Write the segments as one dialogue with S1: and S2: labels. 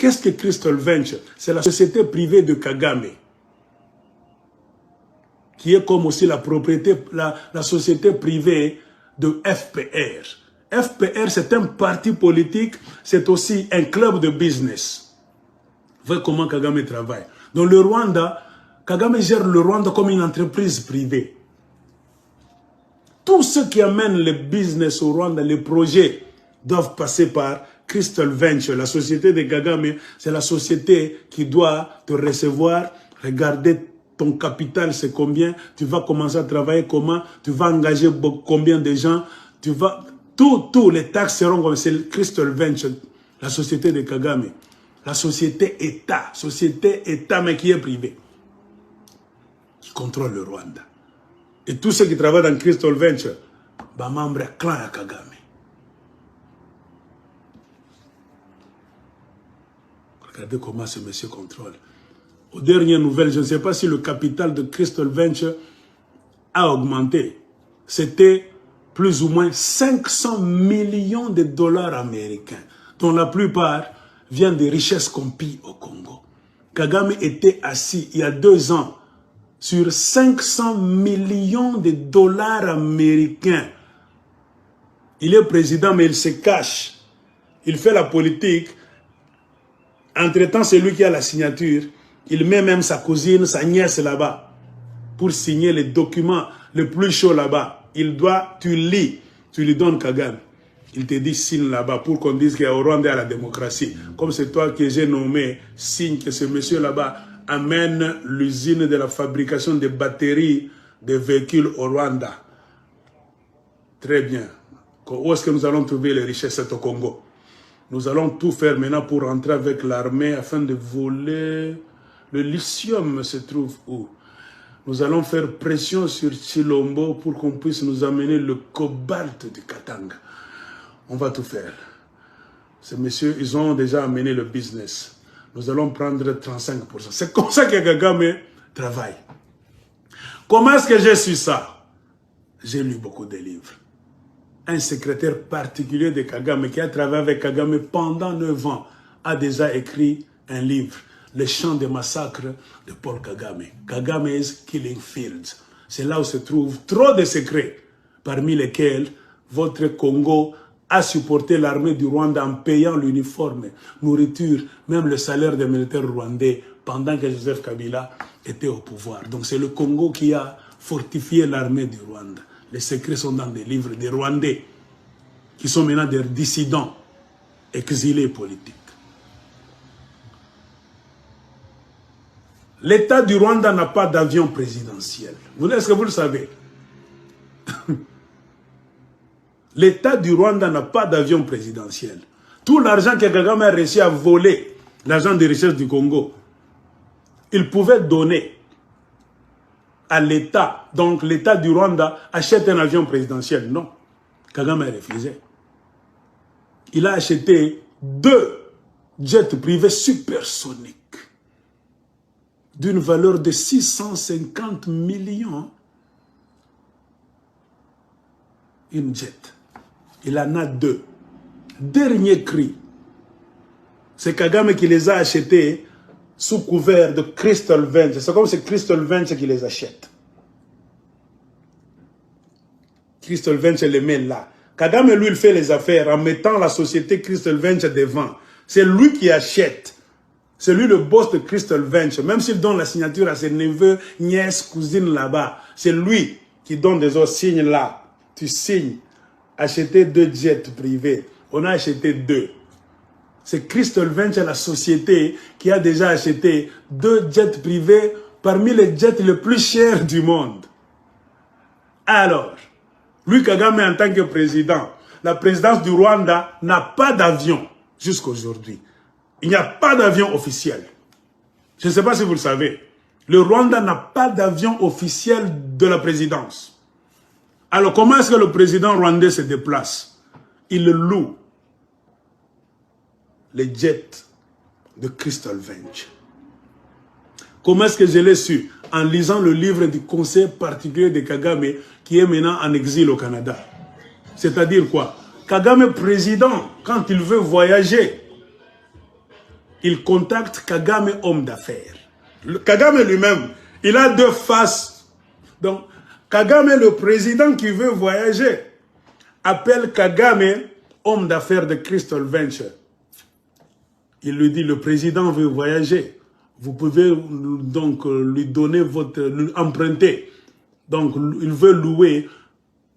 S1: Qu'est-ce que Crystal Venture? C'est la société privée de Kagame, qui est comme aussi la propriété, la société privée de FPR. FPR, c'est un parti politique, c'est aussi un club de business. Vous voyez comment Kagame travaille. Dans le Rwanda, Kagame gère le Rwanda comme une entreprise privée. Tous ceux qui amènent le business au Rwanda, les projets, doivent passer par Crystal Venture. La société de Kagame, c'est la société qui doit te recevoir, regarder ton capital, c'est combien, tu vas commencer à travailler comment, tu vas engager combien de gens, tu vas... Tous les taxes seront comme c'est Crystal Venture, la société de Kagame. La société État, mais qui est privée, qui contrôle le Rwanda. Et tous ceux qui travaillent dans Crystal Venture, bah, membre clan à Kagame. Regardez comment ce monsieur contrôle. Aux dernières nouvelles, je ne sais pas si le capital de Crystal Venture a augmenté. C'était plus ou moins 500 millions de dollars américains, dont la plupart viennent des richesses qu'on pille au Congo. Kagame était assis il y a 2 ans sur 500 millions de dollars américains. Il est président, mais il se cache. Il fait la politique. Entre-temps, c'est lui qui a la signature. Il met même sa cousine, sa nièce là-bas pour signer les documents les plus chauds là-bas. Il doit, tu lis, tu lui donnes Kagame. Il te dit signe là-bas pour qu'on dise qu'il y a au Rwanda à la démocratie. Comme c'est toi que j'ai nommé, signe que ce monsieur là-bas amène l'usine de la fabrication des batteries de véhicules au Rwanda. Très bien. Où est-ce que nous allons trouver les richesses au Congo? Nous allons tout faire maintenant pour rentrer avec l'armée afin de voler. Le lithium se trouve où? Nous allons faire pression sur Chilombo pour qu'on puisse nous amener le cobalt du Katanga. On va tout faire. Ces messieurs, ils ont déjà amené le business. Nous allons prendre 35%. C'est comme ça que Kagame travaille. Comment est-ce que j'ai su ça? J'ai lu beaucoup de livres. Un secrétaire particulier de Kagame qui a travaillé avec Kagame pendant 9 ans a déjà écrit un livre, Les champs de massacre de Paul Kagame. Kagame's Killing Fields. C'est là où se trouvent trop de secrets, parmi lesquels votre Congo a supporté l'armée du Rwanda en payant l'uniforme, nourriture, même le salaire des militaires rwandais pendant que Joseph Kabila était au pouvoir. Donc c'est le Congo qui a fortifié l'armée du Rwanda. Les secrets sont dans des livres des Rwandais qui sont maintenant des dissidents, exilés politiques. L'État du Rwanda n'a pas d'avion présidentiel. Est-ce que vous le savez? L'État du Rwanda n'a pas d'avion présidentiel. Tout l'argent que Kagame a réussi à voler, l'argent des richesses du Congo, il pouvait donner à l'État. Donc l'État du Rwanda achète un avion présidentiel. Non, Kagame a refusé. Il a acheté 2 jets privés supersoniques d'une valeur de 650 millions. Une jet. Il en a 2. Dernier cri. C'est Kagame qui les a achetés sous couvert de Crystal Venture. C'est comme c'est Crystal Venture qui les achète. Crystal Venture les met là. Kagame, lui, il fait les affaires en mettant la société Crystal Venture devant. C'est lui qui achète. C'est lui le boss de Crystal Venture. Même s'il donne la signature à ses neveux, nièces, cousines là-bas. C'est lui qui donne des autres signes là. Tu signes. Acheter 2 jets privés. On a acheté 2. C'est Crystal Venture, la société, qui a déjà acheté 2 jets privés parmi les jets les plus chers du monde. Alors, lui, Kagame, en tant que président, la présidence du Rwanda n'a pas d'avion jusqu'à aujourd'hui. Il n'y a pas d'avion officiel. Je ne sais pas si vous le savez. Le Rwanda n'a pas d'avion officiel de la présidence. Alors, comment est-ce que le président rwandais se déplace? Il loue les jets de Crystal Venture. Comment est-ce que je l'ai su? En lisant le livre du conseil particulier de Kagame, qui est maintenant en exil au Canada. C'est-à-dire quoi? Kagame, président, quand il veut voyager, il contacte Kagame, homme d'affaires. Kagame lui-même, il a deux faces. Donc, Kagame, le président qui veut voyager, appelle Kagame, homme d'affaires de Crystal Venture. Il lui dit, le président veut voyager. Vous pouvez donc lui donner lui emprunter. Donc, il veut louer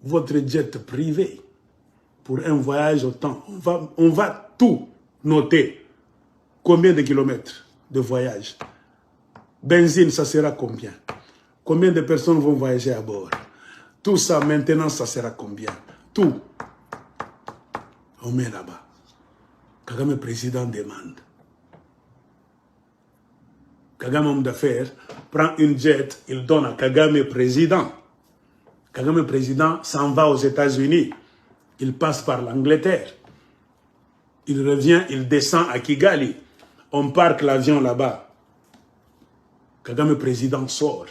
S1: votre jet privé pour un voyage au temps. On va tout noter. Combien de kilomètres de voyage? Benzine, ça sera combien? Combien de personnes vont voyager à bord? Tout ça, maintenant, ça sera combien? Tout. On met là-bas. Kagame président demande. Kagame homme d'affaires prend une jet, il donne à Kagame président. Kagame président s'en va aux États-Unis. Il passe par l'Angleterre. Il revient, il descend à Kigali. On parque l'avion là-bas. Kagame président sort.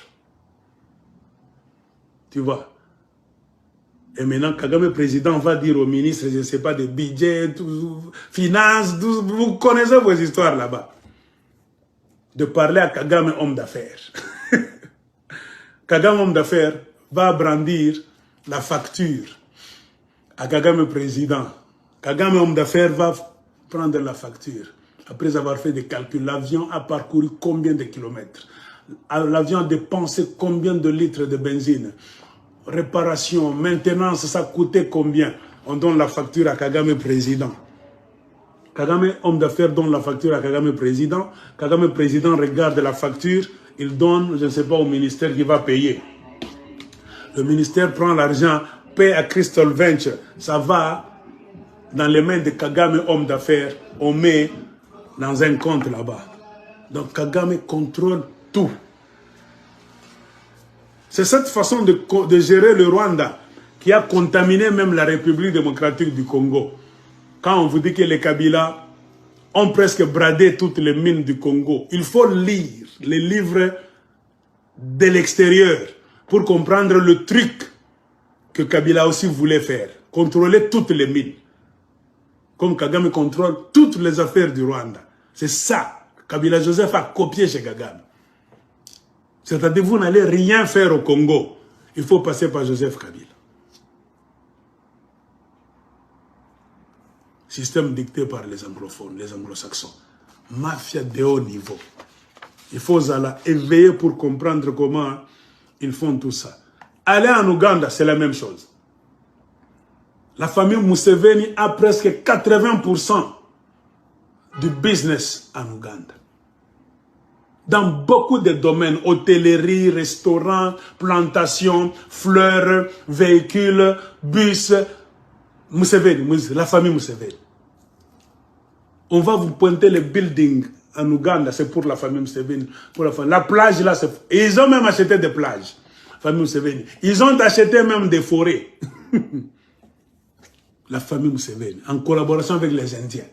S1: Tu vois. Et maintenant, Kagame président va dire au ministre, je ne sais pas, de budget, finances, vous connaissez vos histoires là-bas. De parler à Kagame, homme d'affaires. Kagame, homme d'affaires, va brandir la facture à Kagame président. Kagame, homme d'affaires, va prendre la facture. Après avoir fait des calculs, l'avion a parcouru combien de kilomètres? L'avion a dépensé combien de litres de benzine? Réparation, maintenance, ça coûtait combien? On donne la facture à Kagame président. Kagame, homme d'affaires, donne la facture à Kagame président. Kagame président regarde la facture, il donne, je ne sais pas, au ministère qui va payer. Le ministère prend l'argent, paie à Crystal Venture. Ça va dans les mains de Kagame, homme d'affaires. On met dans un compte là-bas. Donc Kagame contrôle tout. C'est cette façon de gérer le Rwanda qui a contaminé même la République démocratique du Congo. Quand on vous dit que les Kabila ont presque bradé toutes les mines du Congo, il faut lire les livres de l'extérieur pour comprendre le truc que Kabila aussi voulait faire. Contrôler toutes les mines. Comme Kagame contrôle toutes les affaires du Rwanda. C'est ça. Kabila Joseph a copié chez Kagame. C'est-à-dire vous n'allez rien faire au Congo. Il faut passer par Joseph Kabila. Système dicté par les anglophones, les anglo-saxons. Mafia de haut niveau. Il faut aller éveiller pour comprendre comment ils font tout ça. Aller en Ouganda, c'est la même chose. La famille Museveni a presque 80% du business en Ouganda. Dans beaucoup de domaines, hôtellerie, restaurants, plantations, fleurs, véhicules, bus, Museveni, la famille Museveni. On va vous pointer les buildings en Ouganda, c'est pour la famille Museveni. La plage là, c'est... Ils ont même acheté des plages, famille Museveni. Ils ont acheté même des forêts. La famille Museveni, en collaboration avec les Indiens.